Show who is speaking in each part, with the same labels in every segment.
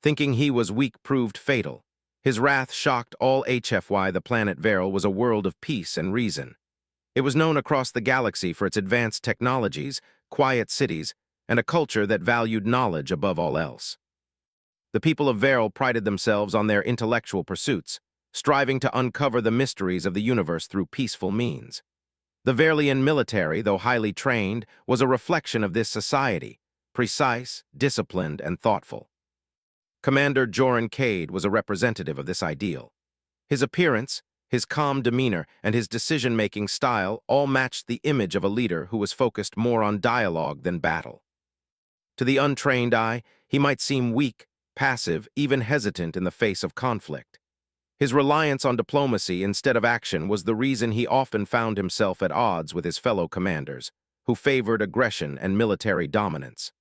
Speaker 1: Thinking he was weak proved fatal. His wrath shocked all HFY. The planet Veril was a world of peace and reason. It was known across the galaxy for its advanced technologies, quiet cities, and a culture that valued knowledge above all else. The people of Veril prided themselves on their intellectual pursuits, striving to uncover the mysteries of the universe through peaceful means. The Verilian military, though highly trained, was a reflection of this society, precise, disciplined, and thoughtful. Commander Joran Cade was a representative of this ideal. His appearance, his calm demeanor, and his decision-making style all matched the image of a leader who was focused more on dialogue than battle. To the untrained eye, he might seem weak, passive, even hesitant in the face of conflict. His reliance on diplomacy instead of action was the reason he often found himself at odds with his fellow commanders, who favored aggression and military dominance.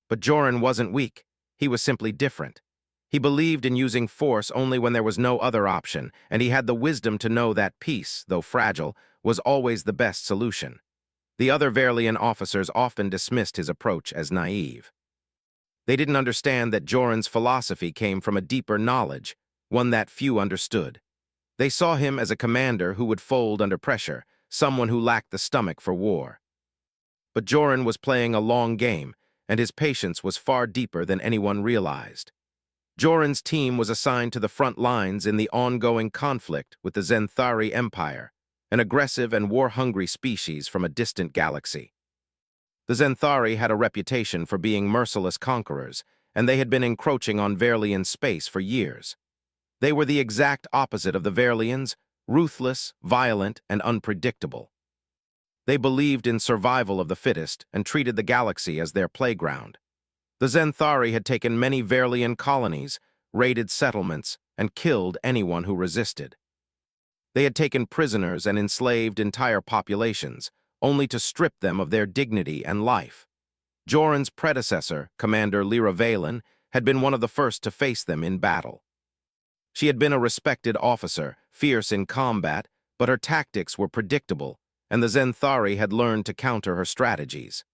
Speaker 1: But Joran wasn't weak. He was simply different. He believed in using force only when there was no other option, and he had the wisdom to know that peace, though fragile, was always the best solution. The other Verilian officers often dismissed his approach as naive. They didn't understand that Joran's philosophy came from a deeper knowledge, one that few understood. They saw him as a commander who would fold under pressure, someone who lacked the stomach for war. But Joran was playing a long game, and his patience was far deeper than anyone realized. Joran's team was assigned to the front lines in the ongoing conflict with the Zenthari Empire, an aggressive and war-hungry species from a distant galaxy. The Zenthari had a reputation for being merciless conquerors, and they had been encroaching on Verilian space for years. They were the exact opposite of the Verilians, ruthless, violent, and unpredictable. They believed in survival of the fittest and treated the galaxy as their playground. The Zenthari had taken many Verilian colonies, raided settlements, and killed anyone who resisted. They had taken prisoners and enslaved entire populations, only to strip them of their dignity and life. Joran's predecessor, Commander Lyra Valen, had been one of the first to face them in battle. She had been a respected officer, fierce in combat, but her tactics were predictable, and the Zenthari had learned to counter her strategies.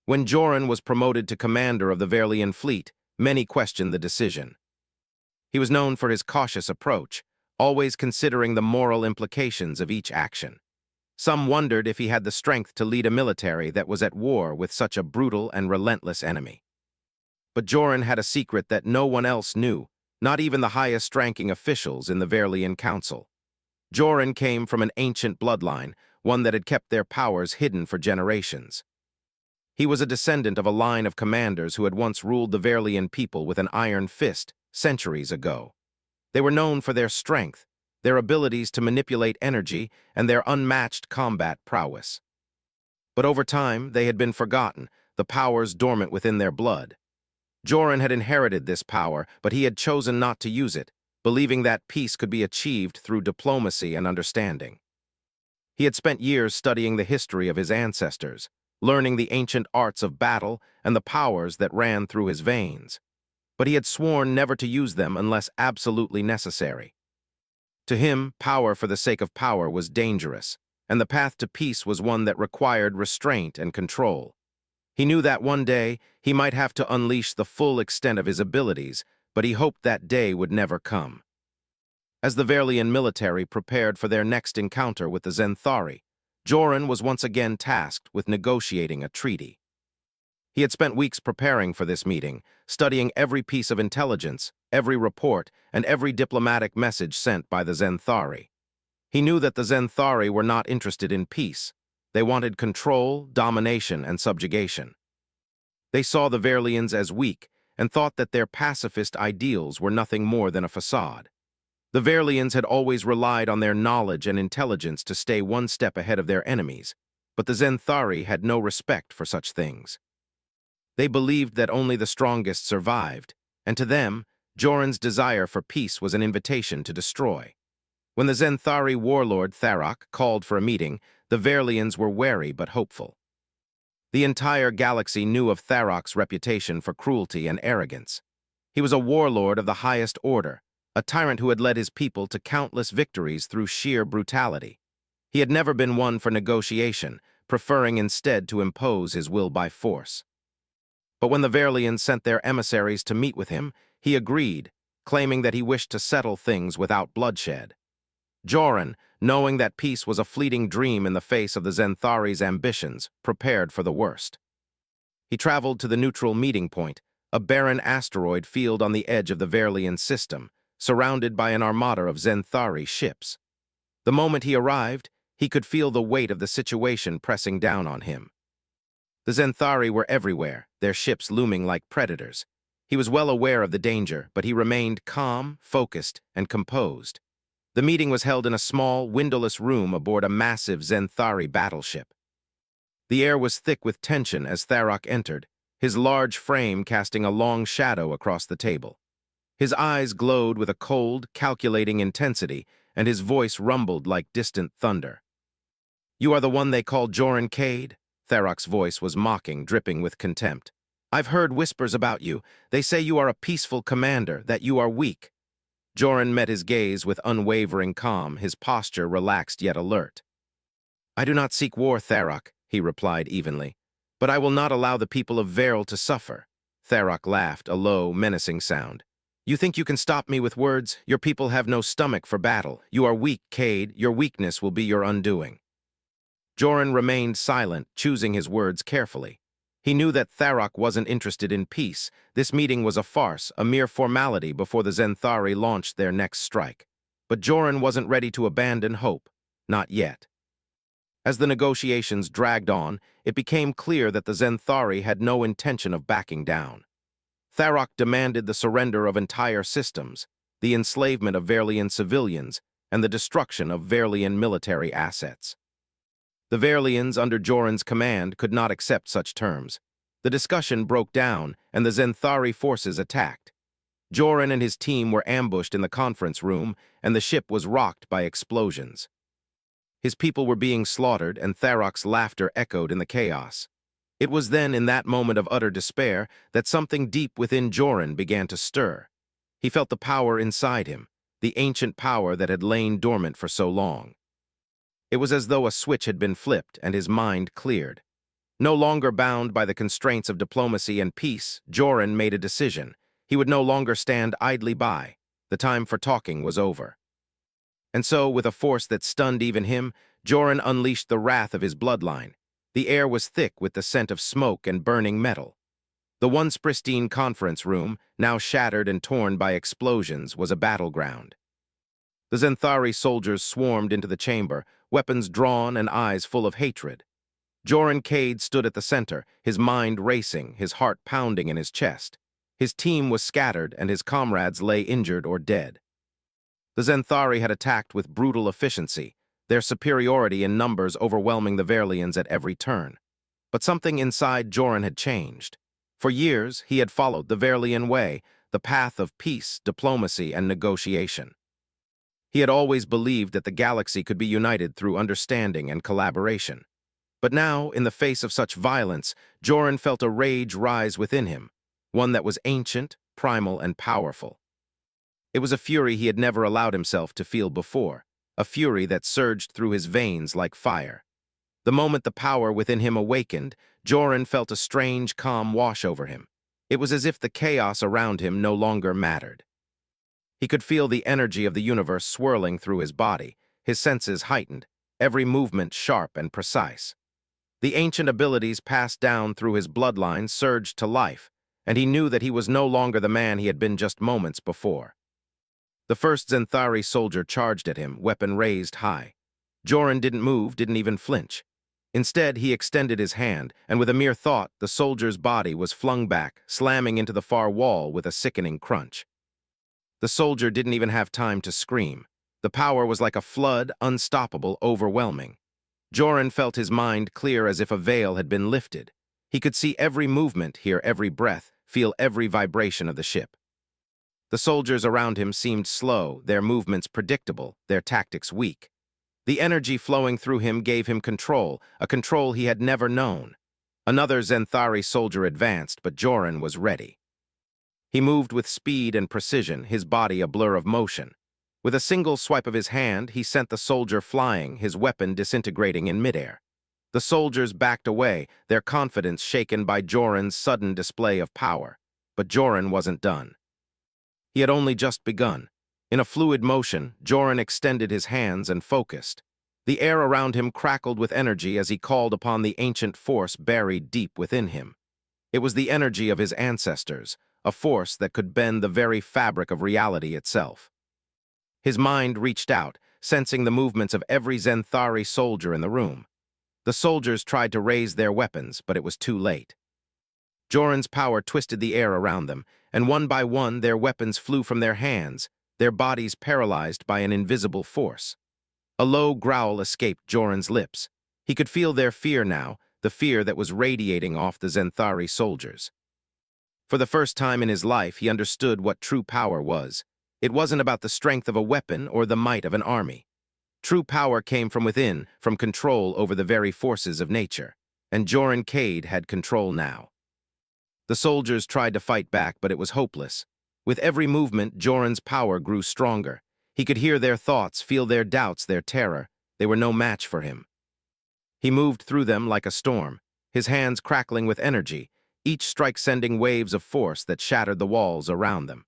Speaker 1: When Joran was promoted to commander of the Verilian fleet, many questioned the decision. He was known for his cautious approach, always considering the moral implications of each action. Some wondered if he had the strength to lead a military that was at war with such a brutal and relentless enemy. But Joran had a secret that no one else knew, not even the highest-ranking officials in the Verilian Council. Joran came from an ancient bloodline, one that had kept their powers hidden for generations. He was a descendant of a line of commanders who had once ruled the Verilian people with an iron fist centuries ago. They were known for their strength, their abilities to manipulate energy, and their unmatched combat prowess. But over time, they had been forgotten, the powers dormant within their blood. Joran had inherited this power, but he had chosen not to use it, believing that peace could be achieved through diplomacy and understanding. He had spent years studying the history of his ancestors, learning the ancient arts of battle and the powers that ran through his veins. But he had sworn never to use them unless absolutely necessary. To him, power for the sake of power was dangerous, and the path to peace was one that required restraint and control. He knew that one day he might have to unleash the full extent of his abilities, but he hoped that day would never come. As the Verilian military prepared for their next encounter with the Zenthari, Joran was once again tasked with negotiating a treaty. He had spent weeks preparing for this meeting, studying every piece of intelligence, every report, and every diplomatic message sent by the Zenthari. He knew that the Zenthari were not interested in peace. They wanted control, domination, and subjugation. They saw the Verilians as weak and thought that their pacifist ideals were nothing more than a facade. The Verilians had always relied on their knowledge and intelligence to stay one step ahead of their enemies, but the Zenthari had no respect for such things. They believed that only the strongest survived, and to them, Joran's desire for peace was an invitation to destroy. When the Zenthari warlord Tharok called for a meeting, the Verilians were wary but hopeful. The entire galaxy knew of Tharok's reputation for cruelty and arrogance. He was a warlord of the highest order, a tyrant who had led his people to countless victories through sheer brutality. He had never been one for negotiation, preferring instead to impose his will by force. But when the Verlians sent their emissaries to meet with him, he agreed, claiming that he wished to settle things without bloodshed. Joran, knowing that peace was a fleeting dream in the face of the Zenthari's ambitions, prepared for the worst. He traveled to the neutral meeting point, a barren asteroid field on the edge of the Verlian system, surrounded by an armada of Zenthari ships. The moment he arrived, he could feel the weight of the situation pressing down on him. The Zenthari were everywhere, their ships looming like predators. He was well aware of the danger, but he remained calm, focused, and composed. The meeting was held in a small, windowless room aboard a massive Zenthari battleship. The air was thick with tension as Tharok entered, his large frame casting a long shadow across the table. His eyes glowed with a cold, calculating intensity, and his voice rumbled like distant thunder. "You are the one they call Joran Cade?" Tharok's voice was mocking, dripping with contempt. "I've heard whispers about you. They say you are a peaceful commander, that you are weak." Joran met his gaze with unwavering calm, his posture relaxed yet alert. "I do not seek war, Tharok," he replied evenly, "but I will not allow the people of Veril to suffer." Tharok laughed, a low, menacing sound. "You think you can stop me with words? Your people have no stomach for battle. You are weak, Cade. Your weakness will be your undoing." Joran remained silent, choosing his words carefully. He knew that Tharok wasn't interested in peace. This meeting was a farce, a mere formality before the Zenthari launched their next strike. But Joran wasn't ready to abandon hope. Not yet. As the negotiations dragged on, it became clear that the Zenthari had no intention of backing down. Tharok demanded the surrender of entire systems, the enslavement of Verlian civilians, and the destruction of Verlian military assets. The Verlians, under Joran's command, could not accept such terms. The discussion broke down, and the Zenthari forces attacked. Joran and his team were ambushed in the conference room, and the ship was rocked by explosions. His people were being slaughtered, and Tharok's laughter echoed in the chaos. It was then, in that moment of utter despair, that something deep within Joran began to stir. He felt the power inside him, the ancient power that had lain dormant for so long. It was as though a switch had been flipped and his mind cleared. No longer bound by the constraints of diplomacy and peace, Joran made a decision. He would no longer stand idly by. The time for talking was over. And so, with a force that stunned even him, Joran unleashed the wrath of his bloodline. The air was thick with the scent of smoke and burning metal. The once pristine conference room, now shattered and torn by explosions, was a battleground. The Zenthari soldiers swarmed into the chamber, weapons drawn and eyes full of hatred. Joran Cade stood at the center, his mind racing, his heart pounding in his chest. His team was scattered, and his comrades lay injured or dead. The Zenthari had attacked with brutal efficiency, their superiority in numbers overwhelming the Verlians at every turn. But something inside Joran had changed. For years, he had followed the Verlian way, the path of peace, diplomacy, and negotiation. He had always believed that the galaxy could be united through understanding and collaboration. But now, in the face of such violence, Joran felt a rage rise within him, one that was ancient, primal, and powerful. It was a fury he had never allowed himself to feel before, a fury that surged through his veins like fire. The moment the power within him awakened, Joran felt a strange, calm wash over him. It was as if the chaos around him no longer mattered. He could feel the energy of the universe swirling through his body, his senses heightened, every movement sharp and precise. The ancient abilities passed down through his bloodline surged to life, and he knew that he was no longer the man he had been just moments before. The first Zenthari soldier charged at him, weapon raised high. Joran didn't move, didn't even flinch. Instead, he extended his hand, and with a mere thought, the soldier's body was flung back, slamming into the far wall with a sickening crunch. The soldier didn't even have time to scream. The power was like a flood, unstoppable, overwhelming. Joran felt his mind clear as if a veil had been lifted. He could see every movement, hear every breath, feel every vibration of the ship. The soldiers around him seemed slow, their movements predictable, their tactics weak. The energy flowing through him gave him control, a control he had never known. Another Zenthari soldier advanced, but Joran was ready. He moved with speed and precision, his body a blur of motion. With a single swipe of his hand, he sent the soldier flying, his weapon disintegrating in midair. The soldiers backed away, their confidence shaken by Joran's sudden display of power. But Joran wasn't done. He had only just begun. In a fluid motion, Joran extended his hands and focused. The air around him crackled with energy as he called upon the ancient force buried deep within him. It was the energy of his ancestors, a force that could bend the very fabric of reality itself. His mind reached out, sensing the movements of every Zenthari soldier in the room. The soldiers tried to raise their weapons, but it was too late. Joran's power twisted the air around them, and one by one their weapons flew from their hands, their bodies paralyzed by an invisible force. A low growl escaped Joran's lips. He could feel their fear now, the fear that was radiating off the Zenthari soldiers. For the first time in his life, he understood what true power was. It wasn't about the strength of a weapon or the might of an army. True power came from within, from control over the very forces of nature. And Joran Cade had control now. The soldiers tried to fight back, but it was hopeless. With every movement, Joran's power grew stronger. He could hear their thoughts, feel their doubts, their terror. They were no match for him. He moved through them like a storm, his hands crackling with energy, each strike sending waves of force that shattered the walls around them.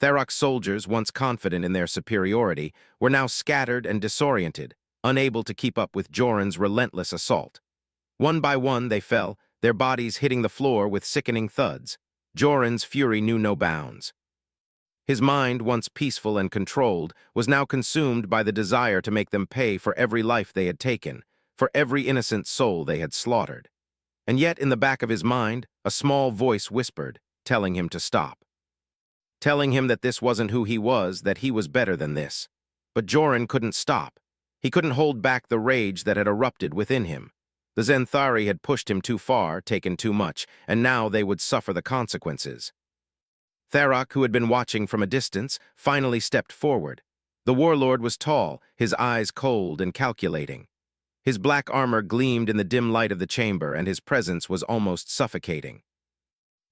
Speaker 1: Tharok's soldiers, once confident in their superiority, were now scattered and disoriented, unable to keep up with Joran's relentless assault. One by one they fell, their bodies hitting the floor with sickening thuds. Joran's fury knew no bounds. His mind, once peaceful and controlled, was now consumed by the desire to make them pay for every life they had taken, for every innocent soul they had slaughtered. And yet, in the back of his mind, a small voice whispered, telling him to stop. Telling him that this wasn't who he was, that he was better than this. But Joran couldn't stop. He couldn't hold back the rage that had erupted within him. The Zenthari had pushed him too far, taken too much, and now they would suffer the consequences. Tharok, who had been watching from a distance, finally stepped forward. The warlord was tall, his eyes cold and calculating. His black armor gleamed in the dim light of the chamber, and his presence was almost suffocating.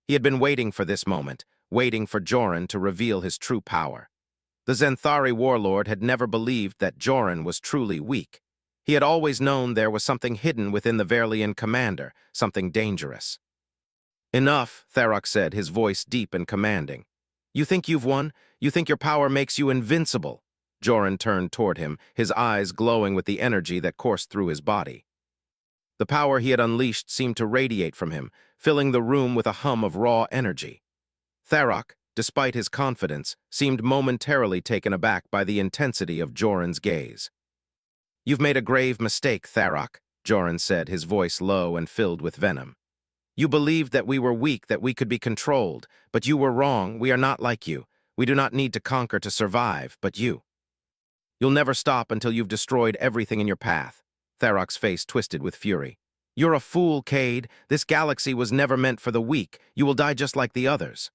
Speaker 1: He had been waiting for this moment, waiting for Joran to reveal his true power. The Zenthari warlord had never believed that Joran was truly weak. He had always known there was something hidden within the Verlian commander, something dangerous. "Enough," Tharok said, his voice deep and commanding. "You think you've won? You think your power makes you invincible?" Joran turned toward him, his eyes glowing with the energy that coursed through his body. The power he had unleashed seemed to radiate from him, filling the room with a hum of raw energy. Tharok, despite his confidence, seemed momentarily taken aback by the intensity of Joran's gaze. "You've made a grave mistake, Tharok," Joran said, his voice low and filled with venom. "You believed that we were weak, that we could be controlled, but you were wrong. We are not like you. We do not need to conquer to survive, but you. You'll never stop until you've destroyed everything in your path." Tharok's face twisted with fury. "You're a fool, Cade. This galaxy was never meant for the weak. You will die just like the others."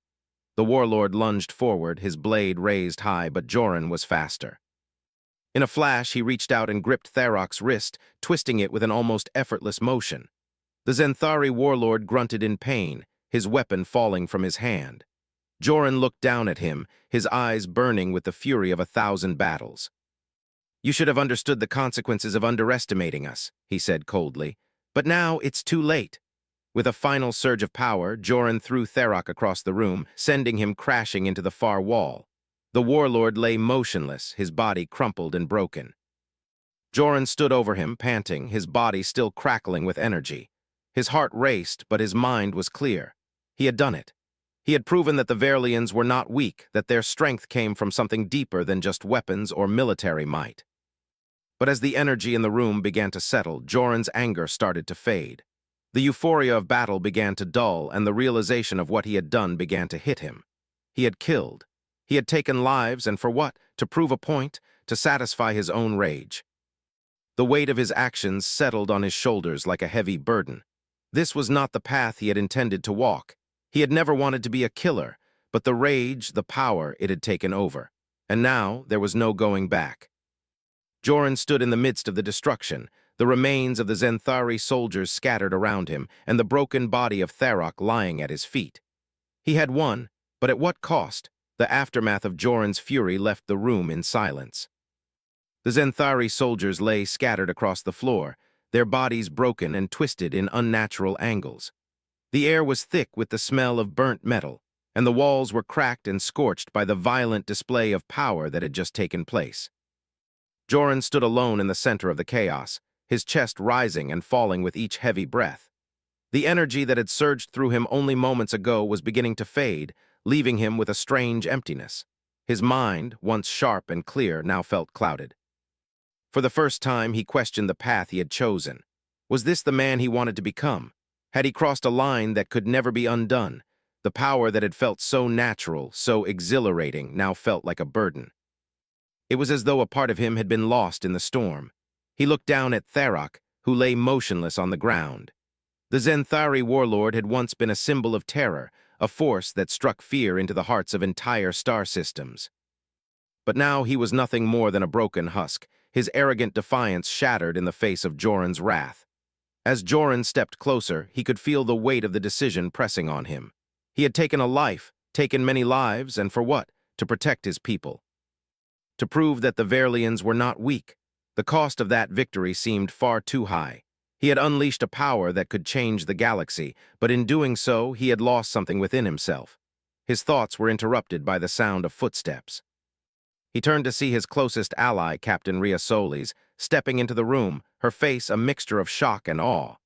Speaker 1: The warlord lunged forward, his blade raised high, but Joran was faster. In a flash, he reached out and gripped Tharok's wrist, twisting it with an almost effortless motion. The Zenthari warlord grunted in pain, his weapon falling from his hand. Joran looked down at him, his eyes burning with the fury of 1,000 battles. "You should have understood the consequences of underestimating us," he said coldly. "But now it's too late." With a final surge of power, Joran threw Tharok across the room, sending him crashing into the far wall. The warlord lay motionless, his body crumpled and broken. Joran stood over him, panting, his body still crackling with energy. His heart raced, but his mind was clear. He had done it. He had proven that the Verlians were not weak, that their strength came from something deeper than just weapons or military might. But as the energy in the room began to settle, Joran's anger started to fade. The euphoria of battle began to dull, and the realization of what he had done began to hit him. He had killed. He had taken lives, and for what? To prove a point, to satisfy his own rage. The weight of his actions settled on his shoulders like a heavy burden. This was not the path he had intended to walk. He had never wanted to be a killer, but the rage, the power, it had taken over. And now there was no going back. Joran stood in the midst of the destruction, the remains of the Zenthari soldiers scattered around him, and the broken body of Tharok lying at his feet. He had won, but at what cost? The aftermath of Joran's fury left the room in silence. The Zenthari soldiers lay scattered across the floor, their bodies broken and twisted in unnatural angles. The air was thick with the smell of burnt metal, and the walls were cracked and scorched by the violent display of power that had just taken place. Joran stood alone in the center of the chaos, his chest rising and falling with each heavy breath. The energy that had surged through him only moments ago was beginning to fade, leaving him with a strange emptiness. His mind, once sharp and clear, now felt clouded. For the first time, he questioned the path he had chosen. Was this the man he wanted to become? Had he crossed a line that could never be undone? The power that had felt so natural, so exhilarating, now felt like a burden. It was as though a part of him had been lost in the storm. He looked down at Tharok, who lay motionless on the ground. The Zenthari warlord had once been a symbol of terror, a force that struck fear into the hearts of entire star systems. But now he was nothing more than a broken husk, his arrogant defiance shattered in the face of Joran's wrath. As Joran stepped closer, he could feel the weight of the decision pressing on him. He had taken a life, taken many lives, and for what? To protect his people. To prove that the Verlians were not weak. The cost of that victory seemed far too high. He had unleashed a power that could change the galaxy, but in doing so, he had lost something within himself. His thoughts were interrupted by the sound of footsteps. He turned to see his closest ally, Captain Rhea Solis, stepping into the room, her face a mixture of shock and awe.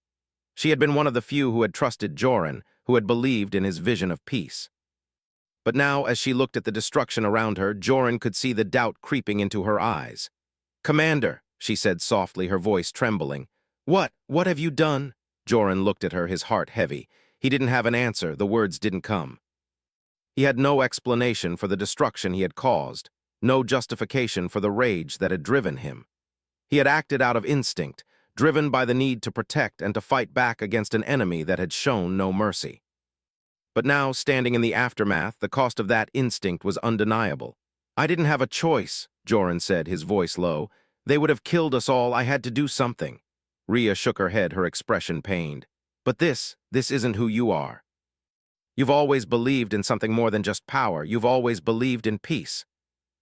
Speaker 1: She had been one of the few who had trusted Joran, who had believed in his vision of peace. But now, as she looked at the destruction around her, Joran could see the doubt creeping into her eyes. "Commander," she said softly, her voice trembling. What have you done?" Joran looked at her, his heart heavy. He didn't have an answer, the words didn't come. He had no explanation for the destruction he had caused, no justification for the rage that had driven him. He had acted out of instinct, driven by the need to protect and to fight back against an enemy that had shown no mercy. But now, standing in the aftermath, the cost of that instinct was undeniable. "I didn't have a choice," Joran said, his voice low. "They would have killed us all. I had to do something." Rhea shook her head, her expression pained. "But this isn't who you are. You've always believed in something more than just power. You've always believed in peace."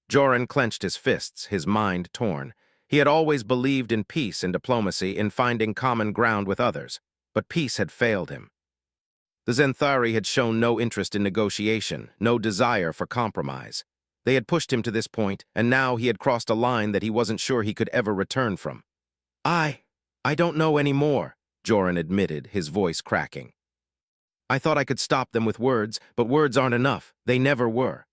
Speaker 1: Joran clenched his fists, his mind torn. He had always believed in peace and diplomacy, in finding common ground with others. But peace had failed him. The Zenthari had shown no interest in negotiation, no desire for compromise. They had pushed him to this point, and now he had crossed a line that he wasn't sure he could ever return from. I don't know anymore," Joran admitted, his voice cracking. "I thought I could stop them with words, but words aren't enough. They never were."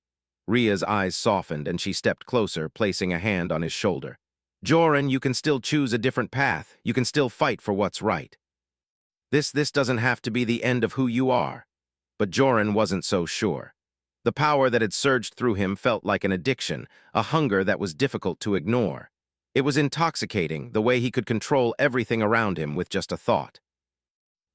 Speaker 1: Rhea's eyes softened, and she stepped closer, placing a hand on his shoulder. "Joran, you can still choose a different path. You can still fight for what's right. This doesn't have to be the end of who you are." But Joran wasn't so sure. The power that had surged through him felt like an addiction, a hunger that was difficult to ignore. It was intoxicating, the way he could control everything around him with just a thought.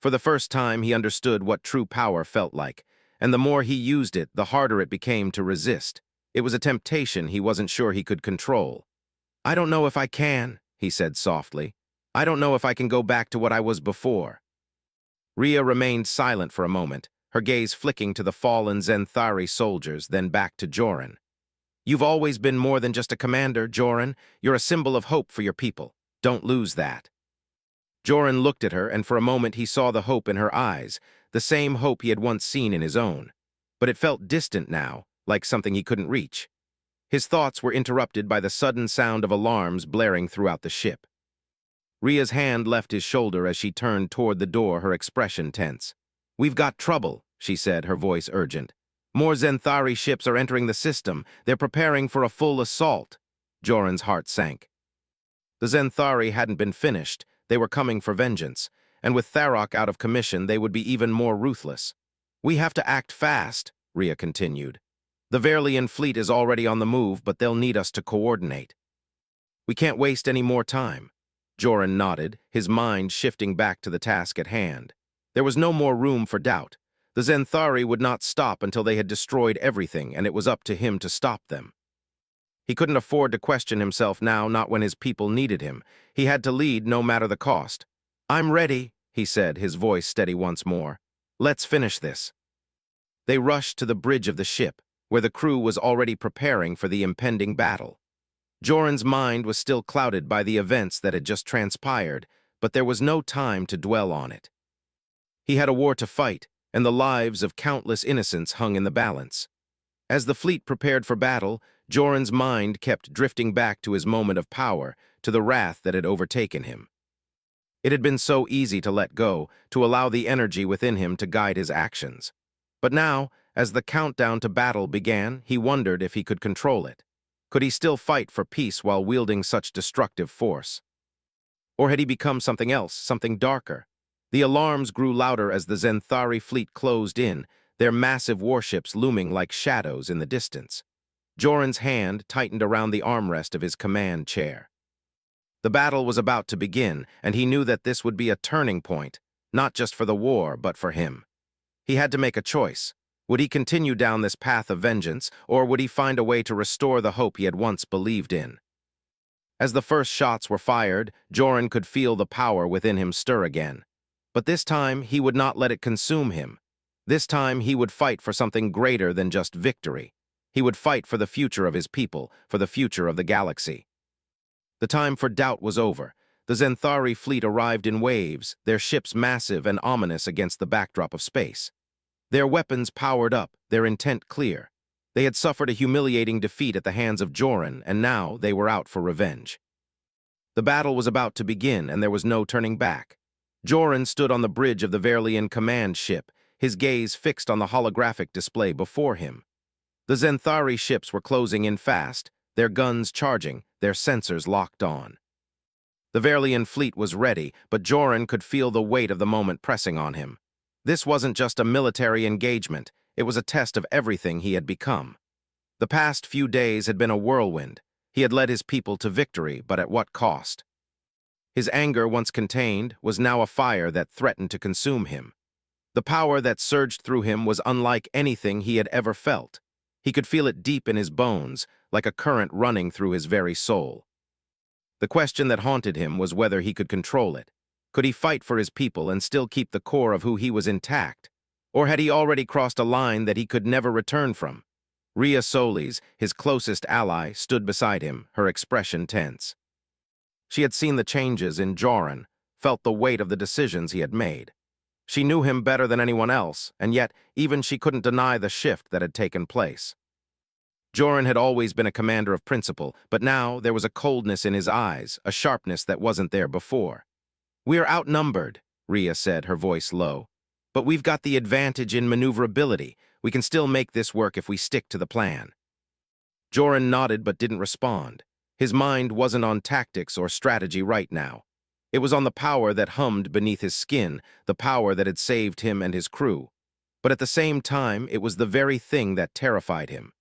Speaker 1: For the first time, he understood what true power felt like, and the more he used it, the harder it became to resist. It was a temptation he wasn't sure he could control. "I don't know if I can," he said softly. "I don't know if I can go back to what I was before." Rhea remained silent for a moment, her gaze flicking to the fallen Zenthari soldiers, then back to Joran. "You've always been more than just a commander, Joran. You're a symbol of hope for your people. Don't lose that." Joran looked at her, and for a moment he saw the hope in her eyes, the same hope he had once seen in his own. But it felt distant now, like something he couldn't reach. His thoughts were interrupted by the sudden sound of alarms blaring throughout the ship. Rhea's hand left his shoulder as she turned toward the door, her expression tense. "We've got trouble," she said, her voice urgent. "More Zenthari ships are entering the system. They're preparing for a full assault." Joran's heart sank. The Zenthari hadn't been finished. They were coming for vengeance, and with Tharok out of commission, they would be even more ruthless. "We have to act fast," Rhea continued. "The Verlian fleet is already on the move, but they'll need us to coordinate. We can't waste any more time." Joran nodded, his mind shifting back to the task at hand. There was no more room for doubt. The Zenthari would not stop until they had destroyed everything, and it was up to him to stop them. He couldn't afford to question himself now, not when his people needed him. He had to lead no matter the cost. "I'm ready," he said, his voice steady once more. "Let's finish this." They rushed to the bridge of the ship, where the crew was already preparing for the impending battle. Joran's mind was still clouded by the events that had just transpired, but there was no time to dwell on it. He had a war to fight, and the lives of countless innocents hung in the balance. As the fleet prepared for battle, Joran's mind kept drifting back to his moment of power, to the wrath that had overtaken him. It had been so easy to let go, to allow the energy within him to guide his actions. But now, as the countdown to battle began, he wondered if he could control it. Could he still fight for peace while wielding such destructive force? Or had he become something else, something darker? The alarms grew louder as the Zenthari fleet closed in, their massive warships looming like shadows in the distance. Joran's hand tightened around the armrest of his command chair. The battle was about to begin, and he knew that this would be a turning point, not just for the war, but for him. He had to make a choice. Would he continue down this path of vengeance, or would he find a way to restore the hope he had once believed in? As the first shots were fired, Joran could feel the power within him stir again. But this time, he would not let it consume him. This time, he would fight for something greater than just victory. He would fight for the future of his people, for the future of the galaxy. The time for doubt was over. The Zenthari fleet arrived in waves, their ships massive and ominous against the backdrop of space. Their weapons powered up, their intent clear. They had suffered a humiliating defeat at the hands of Joran, and now they were out for revenge. The battle was about to begin, and there was no turning back. Joran stood on the bridge of the Verlian command ship, his gaze fixed on the holographic display before him. The Zenthari ships were closing in fast, their guns charging, their sensors locked on. The Verlian fleet was ready, but Joran could feel the weight of the moment pressing on him. This wasn't just a military engagement, it was a test of everything he had become. The past few days had been a whirlwind. He had led his people to victory, but at what cost? His anger, once contained, was now a fire that threatened to consume him. The power that surged through him was unlike anything he had ever felt. He could feel it deep in his bones, like a current running through his very soul. The question that haunted him was whether he could control it. Could he fight for his people and still keep the core of who he was intact? Or had he already crossed a line that he could never return from? Rhea Solis, his closest ally, stood beside him, her expression tense. She had seen the changes in Joran, felt the weight of the decisions he had made. She knew him better than anyone else, and yet even she couldn't deny the shift that had taken place. Joran had always been a commander of principle, but now there was a coldness in his eyes, a sharpness that wasn't there before. "We're outnumbered," Rhea said, her voice low. "But we've got the advantage in maneuverability. We can still make this work if we stick to the plan." Joran nodded but didn't respond. His mind wasn't on tactics or strategy right now. It was on the power that hummed beneath his skin, the power that had saved him and his crew. But at the same time, it was the very thing that terrified him.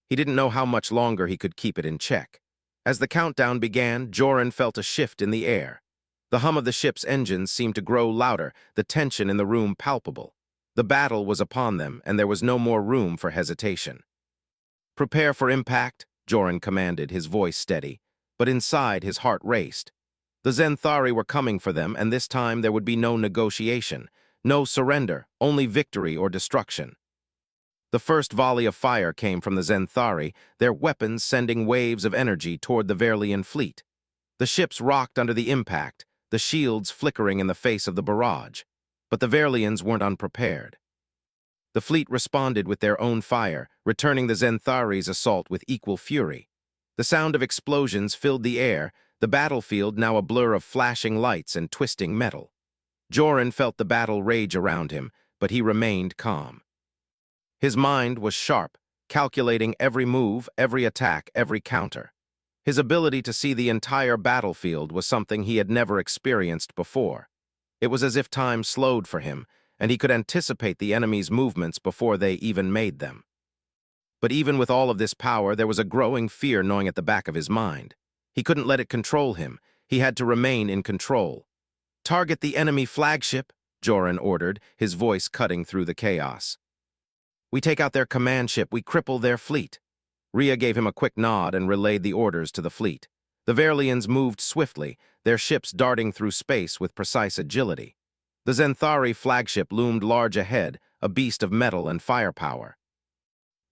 Speaker 1: He didn't know how much longer he could keep it in check. As the countdown began, Joran felt a shift in the air. The hum of the ship's engines seemed to grow louder, the tension in the room palpable. The battle was upon them, and there was no more room for hesitation. "Prepare for impact," Joran commanded, his voice steady. But inside, his heart raced. The Zenthari were coming for them, and this time there would be no negotiation, no surrender, only victory or destruction. The first volley of fire came from the Zenthari, their weapons sending waves of energy toward the Verlian fleet. The ships rocked under the impact, the shields flickering in the face of the barrage. But the Verlians weren't unprepared. The fleet responded with their own fire, returning the Zenthari's assault with equal fury. The sound of explosions filled the air, the battlefield now a blur of flashing lights and twisting metal. Joran felt the battle rage around him, but he remained calm. His mind was sharp, calculating every move, every attack, every counter. His ability to see the entire battlefield was something he had never experienced before. It was as if time slowed for him, and he could anticipate the enemy's movements before they even made them. But even with all of this power, there was a growing fear gnawing at the back of his mind. He couldn't let it control him. He had to remain in control. "Target the enemy flagship," Joran ordered, his voice cutting through the chaos. "We take out their command ship, we cripple their fleet." Rhea gave him a quick nod and relayed the orders to the fleet. The Verlians moved swiftly, their ships darting through space with precise agility. The Zenthari flagship loomed large ahead, a beast of metal and firepower.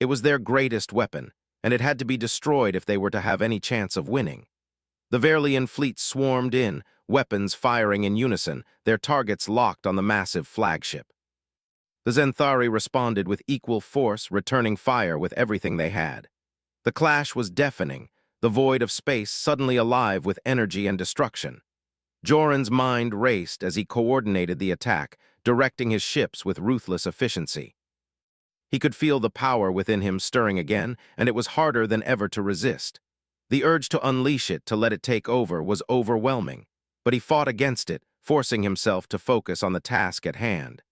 Speaker 1: It was their greatest weapon, and it had to be destroyed if they were to have any chance of winning. The Verlian fleet swarmed in, weapons firing in unison, their targets locked on the massive flagship. The Zenthari responded with equal force, returning fire with everything they had. The clash was deafening, the void of space suddenly alive with energy and destruction. Joran's mind raced as he coordinated the attack, directing his ships with ruthless efficiency. He could feel the power within him stirring again, and it was harder than ever to resist. The urge to unleash it, to let it take over, was overwhelming, but he fought against it, forcing himself to focus on the task at hand.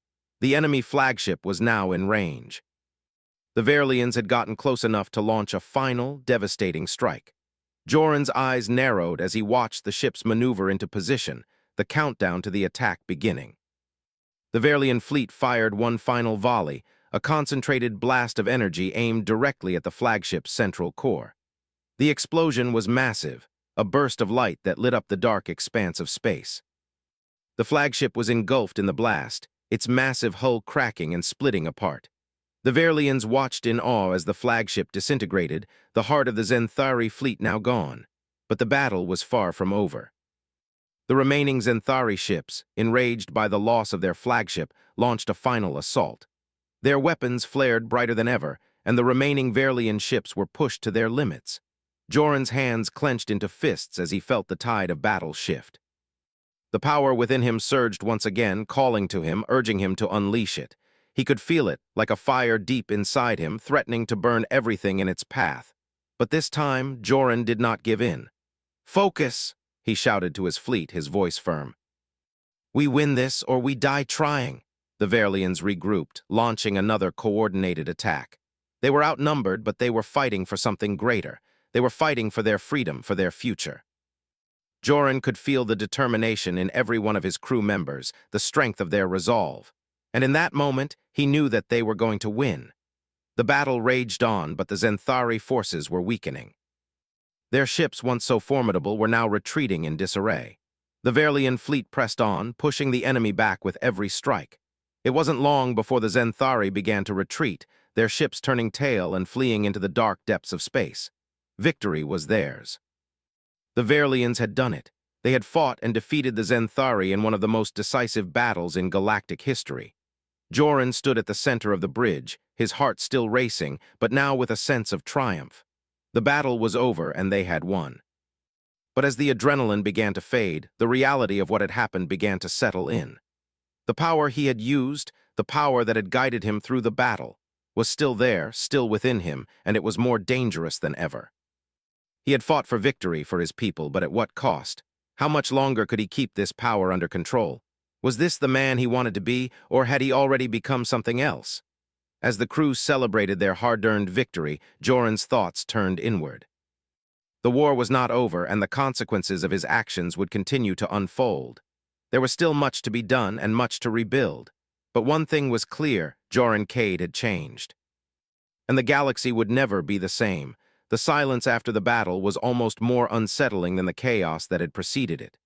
Speaker 1: The enemy flagship was now in range. The Verlians had gotten close enough to launch a final, devastating strike. Joran's eyes narrowed as he watched the ships maneuver into position, the countdown to the attack beginning. The Verlian fleet fired one final volley, a concentrated blast of energy aimed directly at the flagship's central core. The explosion was massive, a burst of light that lit up the dark expanse of space. The flagship was engulfed in the blast, its massive hull cracking and splitting apart. The Verlians watched in awe as the flagship disintegrated, the heart of the Zenthari fleet now gone. But the battle was far from over. The remaining Zenthari ships, enraged by the loss of their flagship, launched a final assault. Their weapons flared brighter than ever, and the remaining Verlian ships were pushed to their limits. Joran's hands clenched into fists as he felt the tide of battle shift. The power within him surged once again, calling to him, urging him to unleash it. He could feel it, like a fire deep inside him, threatening to burn everything in its path. But this time, Joran did not give in. "Focus!" he shouted to his fleet, his voice firm. "We win this or we die trying." The Verlians regrouped, launching another coordinated attack. They were outnumbered, but they were fighting for something greater. They were fighting for their freedom, for their future. Joran could feel the determination in every one of his crew members, the strength of their resolve. And in that moment, he knew that they were going to win. The battle raged on, but the Zenthari forces were weakening. Their ships, once so formidable, were now retreating in disarray. The Verlian fleet pressed on, pushing the enemy back with every strike. It wasn't long before the Zenthari began to retreat, their ships turning tail and fleeing into the dark depths of space. Victory was theirs. The Verlians had done it. They had fought and defeated the Zenthari in one of the most decisive battles in galactic history. Joran stood at the center of the bridge, his heart still racing, but now with a sense of triumph. The battle was over and they had won. But as the adrenaline began to fade, the reality of what had happened began to settle in. The power he had used, the power that had guided him through the battle, was still there, still within him, and it was more dangerous than ever. He had fought for victory for his people, but at what cost? How much longer could he keep this power under control? Was this the man he wanted to be, or had he already become something else? As the crew celebrated their hard-earned victory, Joran's thoughts turned inward. The war was not over, and the consequences of his actions would continue to unfold. There was still much to be done and much to rebuild. But one thing was clear: Joran Cade had changed. And the galaxy would never be the same. The silence after the battle was almost more unsettling than the chaos that had preceded it.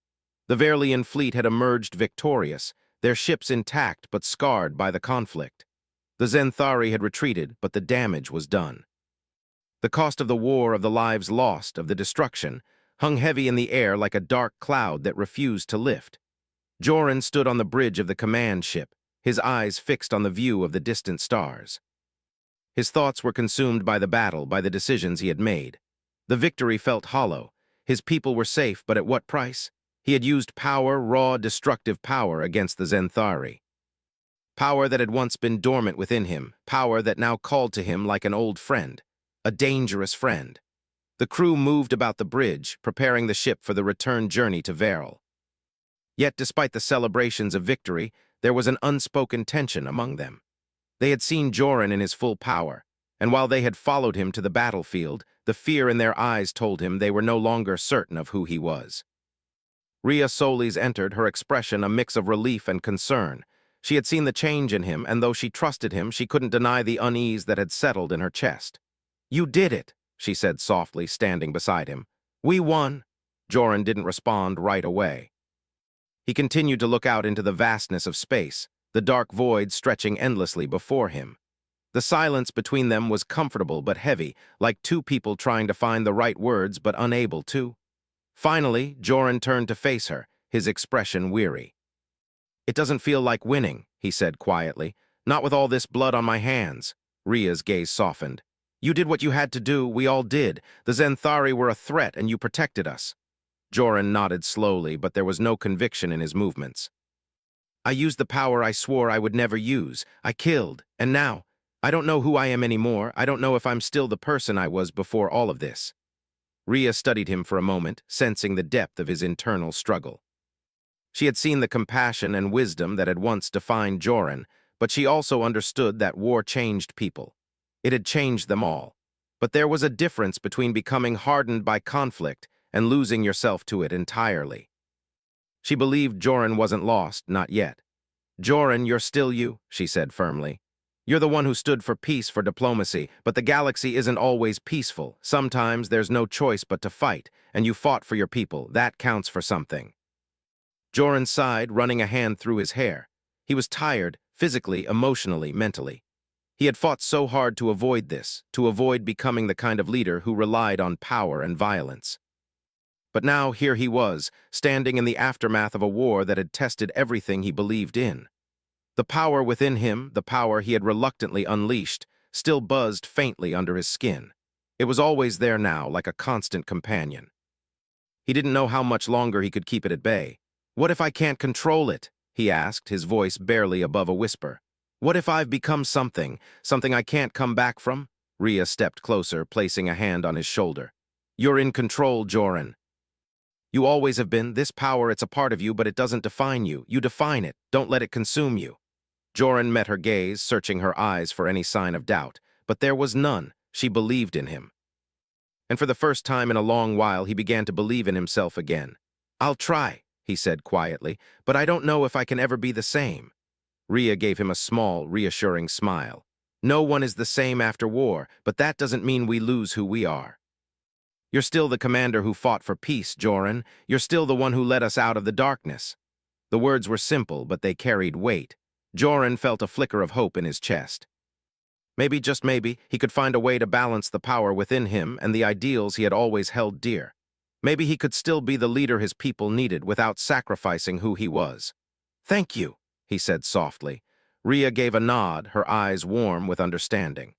Speaker 1: The Verlian fleet had emerged victorious, their ships intact but scarred by the conflict. The Zenthari had retreated, but the damage was done. The cost of the war, of the lives lost, of the destruction, hung heavy in the air like a dark cloud that refused to lift. Joran stood on the bridge of the command ship, his eyes fixed on the view of the distant stars. His thoughts were consumed by the battle, by the decisions he had made. The victory felt hollow. His people were safe, but at what price? He had used power, raw, destructive power, against the Zenthari. Power that had once been dormant within him, power that now called to him like an old friend, a dangerous friend. The crew moved about the bridge, preparing the ship for the return journey to Veril. Yet, despite the celebrations of victory, there was an unspoken tension among them. They had seen Joran in his full power, and while they had followed him to the battlefield, the fear in their eyes told him they were no longer certain of who he was. Rhea Solis entered, her expression a mix of relief and concern. She had seen the change in him, and though she trusted him, she couldn't deny the unease that had settled in her chest. "You did it," she said softly, standing beside him. "We won." Joran didn't respond right away. He continued to look out into the vastness of space, the dark void stretching endlessly before him. The silence between them was comfortable but heavy, like two people trying to find the right words but unable to. Finally, Joran turned to face her, his expression weary. "It doesn't feel like winning," he said quietly. "Not with all this blood on my hands." Ria's gaze softened. "You did what you had to do, we all did. The Zenthari were a threat and you protected us." Joran nodded slowly, but there was no conviction in his movements. "I used the power I swore I would never use. I killed, and now, I don't know who I am anymore. I don't know if I'm still the person I was before all of this." Ria studied him for a moment, sensing the depth of his internal struggle. She had seen the compassion and wisdom that had once defined Joran, but she also understood that war changed people. It had changed them all. But there was a difference between becoming hardened by conflict and losing yourself to it entirely. She believed Joran wasn't lost, not yet. "Joran, you're still you," she said firmly. "You're the one who stood for peace, for diplomacy, but the galaxy isn't always peaceful. Sometimes there's no choice but to fight, and you fought for your people. That counts for something." Joran sighed, running a hand through his hair. He was tired, physically, emotionally, mentally. He had fought so hard to avoid this, to avoid becoming the kind of leader who relied on power and violence. But now here he was, standing in the aftermath of a war that had tested everything he believed in. The power within him, the power he had reluctantly unleashed, still buzzed faintly under his skin. It was always there now, like a constant companion. He didn't know how much longer he could keep it at bay. "What if I can't control it?" he asked, his voice barely above a whisper. "What if I've become something I can't come back from?" Ria stepped closer, placing a hand on his shoulder. "You're in control, Joran. You always have been. This power, it's a part of you, but it doesn't define you. You define it. Don't let it consume you." Joran met her gaze, searching her eyes for any sign of doubt, but there was none. She believed in him. And for the first time in a long while, he began to believe in himself again. "I'll try," he said quietly, "but I don't know if I can ever be the same." Ria gave him a small, reassuring smile. "No one is the same after war, but that doesn't mean we lose who we are. You're still the commander who fought for peace, Joran. You're still the one who led us out of the darkness." The words were simple, but they carried weight. Joran felt a flicker of hope in his chest. Maybe, just maybe, he could find a way to balance the power within him and the ideals he had always held dear. Maybe he could still be the leader his people needed without sacrificing who he was. "Thank you," he said softly. Ria gave a nod, her eyes warm with understanding.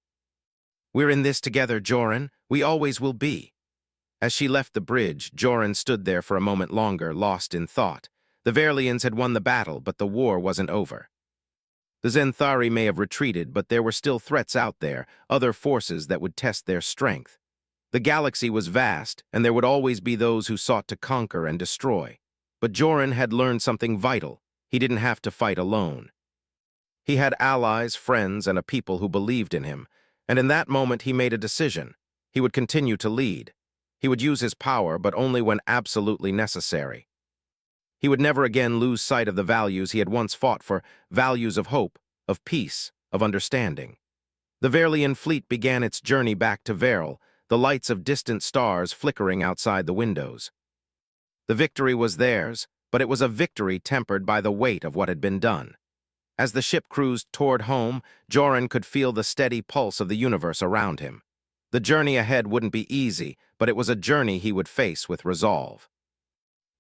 Speaker 1: "We're in this together, Joran. We always will be." As she left the bridge, Joran stood there for a moment longer, lost in thought. The Verlians had won the battle, but the war wasn't over. The Zenthari may have retreated, but there were still threats out there, other forces that would test their strength. The galaxy was vast, and there would always be those who sought to conquer and destroy. But Joran had learned something vital. He didn't have to fight alone. He had allies, friends, and a people who believed in him, and in that moment he made a decision. He would continue to lead. He would use his power, but only when absolutely necessary. He would never again lose sight of the values he had once fought for, values of hope, of peace, of understanding. The Verlian fleet began its journey back to Veril, the lights of distant stars flickering outside the windows. The victory was theirs, but it was a victory tempered by the weight of what had been done. As the ship cruised toward home, Joran could feel the steady pulse of the universe around him. The journey ahead wouldn't be easy, but it was a journey he would face with resolve.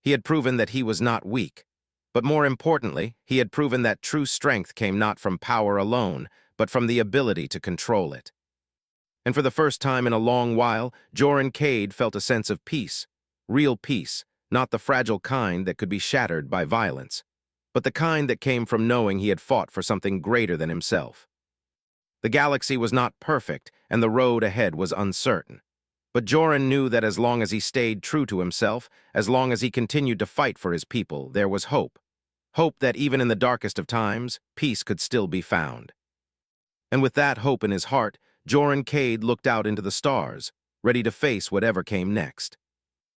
Speaker 1: He had proven that he was not weak. But more importantly, he had proven that true strength came not from power alone, but from the ability to control it. And for the first time in a long while, Joran Cade felt a sense of peace. Real peace, not the fragile kind that could be shattered by violence, but the kind that came from knowing he had fought for something greater than himself. The galaxy was not perfect, and the road ahead was uncertain. But Joran knew that as long as he stayed true to himself, as long as he continued to fight for his people, there was hope. Hope that even in the darkest of times, peace could still be found. And with that hope in his heart, Joran Cade looked out into the stars, ready to face whatever came next.